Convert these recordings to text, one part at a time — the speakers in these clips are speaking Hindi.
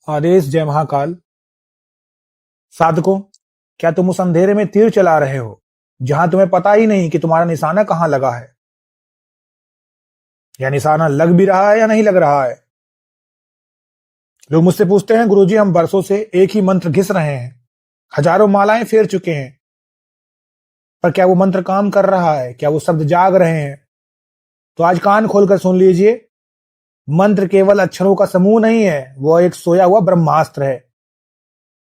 आदेश जय महाकाल। साधकों, क्या तुम उस अंधेरे में तीर चला रहे हो जहां तुम्हें पता ही नहीं कि तुम्हारा निशाना कहां लगा है, या निशाना लग भी रहा है या नहीं लग रहा है। लोग मुझसे पूछते हैं, गुरुजी हम बरसों से एक ही मंत्र घिस रहे हैं, हजारों मालाएं फेर चुके हैं, पर क्या वो मंत्र काम कर रहा है? क्या वो शब्द जाग रहे हैं? तो आज कान खोलकर सुन लीजिए, मंत्र केवल अक्षरों का समूह नहीं है, वो एक सोया हुआ ब्रह्मास्त्र है।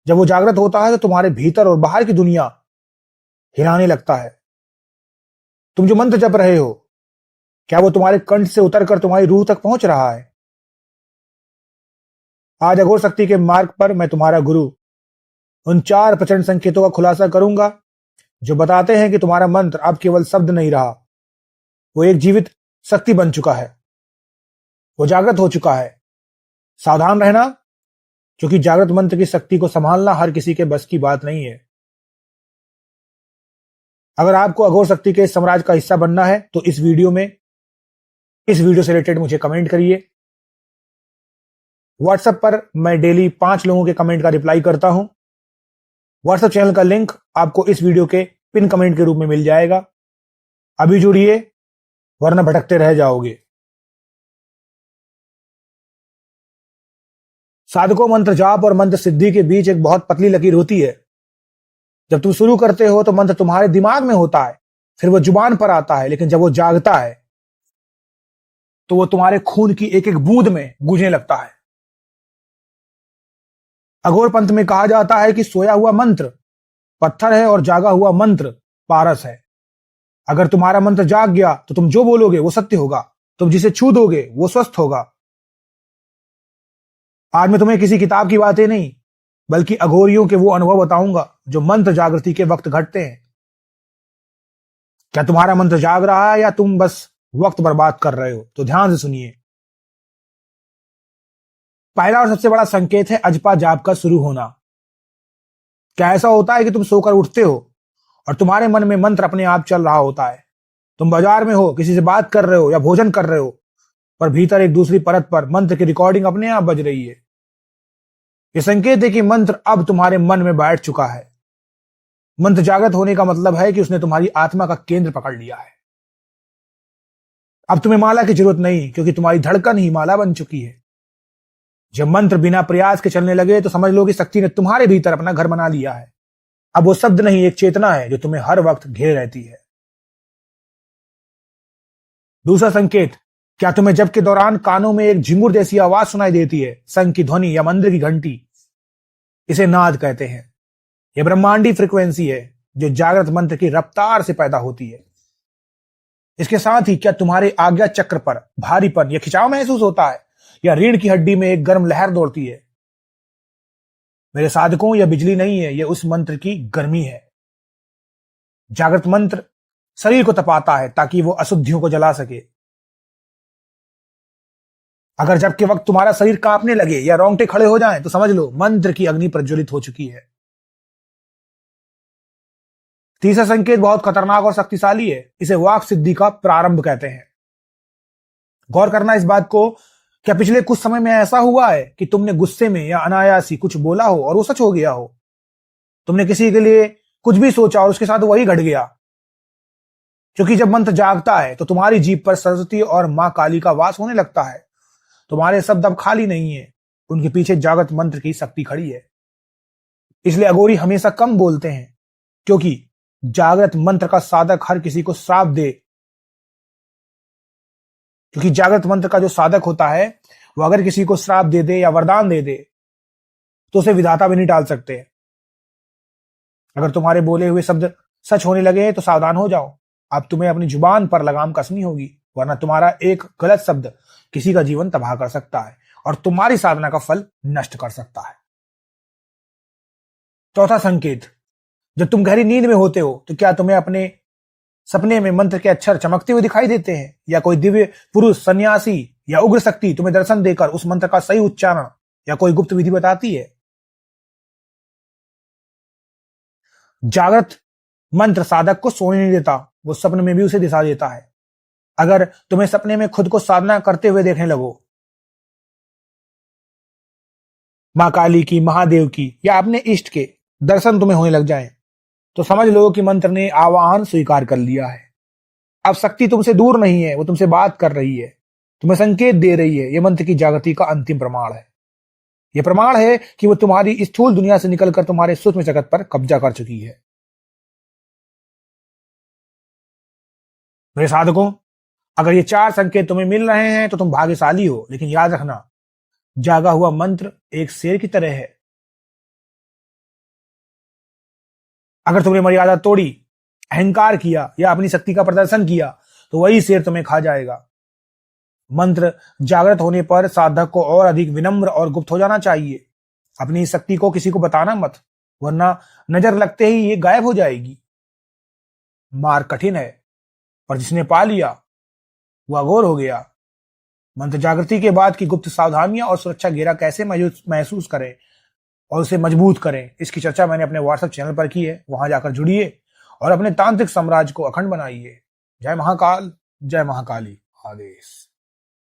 जब वो जागृत होता है तो तुम्हारे भीतर और बाहर की दुनिया हिलाने लगता है। तुम जो मंत्र जप रहे हो, क्या वो तुम्हारे कंठ से उतरकर तुम्हारी रूह तक पहुंच रहा है? आज अघोर शक्ति के मार्ग पर मैं तुम्हारा गुरु उन 4 प्रचंड संकेतों का खुलासा करूंगा जो बताते हैं कि तुम्हारा मंत्र अब केवल शब्द नहीं रहा, वो एक जीवित शक्ति बन चुका है, वो जागृत हो चुका है। सावधान रहना, क्योंकि जागृत मंत्र की शक्ति को संभालना हर किसी के बस की बात नहीं है। अगर आपको अघोर शक्ति के साम्राज्य का हिस्सा बनना है तो इस वीडियो से रिलेटेड मुझे कमेंट करिए। व्हाट्सएप पर मैं डेली 5 लोगों के कमेंट का रिप्लाई करता हूं। व्हाट्सएप चैनल का लिंक आपको इस वीडियो के पिन कमेंट के रूप में मिल जाएगा। अभी जुड़िए, वरना भटकते रह जाओगे। साधकों, मंत्र जाप और मंत्र सिद्धि के बीच एक बहुत पतली लकीर होती है। जब तुम शुरू करते हो तो मंत्र तुम्हारे दिमाग में होता है, फिर वो जुबान पर आता है, लेकिन जब वो जागता है तो वो तुम्हारे खून की एक एक बूंद में गूंजने लगता है। अघोर पंथ में कहा जाता है कि सोया हुआ मंत्र पत्थर है और जागा हुआ मंत्र पारस है। अगर तुम्हारा मंत्र जाग गया तो तुम जो बोलोगे वो सत्य होगा, तुम जिसे छू दोगे वो स्वस्थ होगा। आज मैं तुम्हें किसी किताब की बातें नहीं, बल्कि अघोरियों के वो अनुभव बताऊंगा जो मंत्र जागृति के वक्त घटते हैं। क्या तुम्हारा मंत्र जाग रहा है या तुम बस वक्त बर्बाद कर रहे हो? तो ध्यान से सुनिए। पहला और सबसे बड़ा संकेत है अजपा जाप का शुरू होना। क्या ऐसा होता है कि तुम सोकर उठते हो और तुम्हारे मन में मंत्र अपने आप चल रहा होता है? तुम बाजार में हो, किसी से बात कर रहे हो या भोजन कर रहे हो, पर भीतर एक दूसरी परत पर मंत्र की रिकॉर्डिंग अपने आप बज रही है। यह संकेत है कि मंत्र अब तुम्हारे मन में बैठ चुका है। मंत्र जागृत होने का मतलब है कि उसने तुम्हारी आत्मा का केंद्र पकड़ लिया है। अब तुम्हें माला की जरूरत नहीं, क्योंकि तुम्हारी धड़कन ही माला बन चुकी है। जब मंत्र बिना प्रयास के चलने लगे तो समझ लो कि शक्ति ने तुम्हारे भीतर अपना घर बना लिया है। अब वो शब्द नहीं, एक चेतना है जो तुम्हें हर वक्त घेरे रहती है। दूसरा संकेत, क्या तुम्हें जप के दौरान कानों में एक झिंगुर जैसी आवाज सुनाई देती है? शंख की ध्वनि या मंदिर की घंटी, इसे नाद कहते हैं। यह ब्रह्मांडी फ्रीक्वेंसी है जो जागृत मंत्र की रफ्तार से पैदा होती है। इसके साथ ही क्या तुम्हारे आज्ञा चक्र पर भारीपन या खिंचाव महसूस होता है, या रीढ़ की हड्डी में एक गर्म लहर दौड़ती है? मेरे साधकों, यह बिजली नहीं है, यह उस मंत्र की गर्मी है। जागृत मंत्र शरीर को तपाता है ताकि वो अशुद्धियों को जला सके। अगर जब के वक्त तुम्हारा शरीर कांपने लगे या रोंगटे खड़े हो जाएं, तो समझ लो मंत्र की अग्नि प्रज्वलित हो चुकी है। तीसरा संकेत बहुत खतरनाक और शक्तिशाली है। इसे वाक सिद्धि का प्रारंभ कहते हैं। गौर करना इस बात को, क्या पिछले कुछ समय में ऐसा हुआ है कि तुमने गुस्से में या अनायासी कुछ बोला हो और वो सच हो गया हो? तुमने किसी के लिए कुछ भी सोचा और उसके साथ वही घट गया? क्योंकि जब मंत्र जागता है तो तुम्हारी जीभ पर सरस्वती और मां काली का वास होने लगता है। तुम्हारे शब्द अब खाली नहीं है, उनके पीछे जागृत मंत्र की शक्ति खड़ी है। इसलिए अघोरी हमेशा कम बोलते हैं, क्योंकि जागृत मंत्र का साधक हर किसी को श्राप दे, क्योंकि जागृत मंत्र का जो साधक होता है वो अगर किसी को श्राप दे दे या वरदान दे दे तो उसे विधाता भी नहीं टाल सकते। अगर तुम्हारे बोले हुए शब्द सच होने लगे तो सावधान हो जाओ। अब तुम्हें अपनी जुबान पर लगाम कसनी होगी, वरना तुम्हारा एक गलत शब्द किसी का जीवन तबाह कर सकता है और तुम्हारी साधना का फल नष्ट कर सकता है। चौथा संकेत, जब तुम गहरी नींद में होते हो तो क्या तुम्हें अपने सपने में मंत्र के अक्षर चमकते हुए दिखाई देते हैं, या कोई दिव्य पुरुष, सन्यासी या उग्र शक्ति तुम्हें दर्शन देकर उस मंत्र का सही उच्चारण या कोई गुप्त विधि बताती है? जागृत मंत्र साधक को सोने नहीं देता, वो सपने में भी उसे दिशा देता है। अगर तुम्हें सपने में खुद को साधना करते हुए देखने लगो माँ काली की, महादेव की या अपने इष्ट के दर्शन तुम्हें होने लग जाएं, तो समझ लो कि मंत्र ने आह्वान स्वीकार कर लिया है। अब शक्ति तुमसे दूर नहीं है, वो तुमसे बात कर रही है, तुम्हें संकेत दे रही है। ये मंत्र की जागृति का अंतिम प्रमाण है। ये प्रमाण है कि वो तुम्हारी स्थूल दुनिया से निकलकर तुम्हारे सूक्ष्म जगत पर कब्जा कर चुकी है। मेरे साधकों, अगर ये 4 संकेत तुम्हें मिल रहे हैं तो तुम भाग्यशाली हो, लेकिन याद रखना, जागा हुआ मंत्र एक शेर की तरह है। अगर तुमने मर्यादा तोड़ी, अहंकार किया या अपनी शक्ति का प्रदर्शन किया, तो वही शेर तुम्हें खा जाएगा। मंत्र जागृत होने पर साधक को और अधिक विनम्र और गुप्त हो जाना चाहिए। अपनी शक्ति को किसी को बताना मत, वरना नजर लगते ही ये गायब हो जाएगी। मार कठिन है, पर जिसने पा लिया वो अघोर हो गया। मंत्र जागृति के बाद की गुप्त सावधानियां और सुरक्षा घेरा कैसे महसूस करें और उसे मजबूत करें, इसकी चर्चा मैंने अपने व्हाट्सएप चैनल पर की है। वहां जाकर जुड़िए और अपने तांत्रिक साम्राज्य को अखंड बनाइए। जय महाकाल, जय महाकाली। आदेश।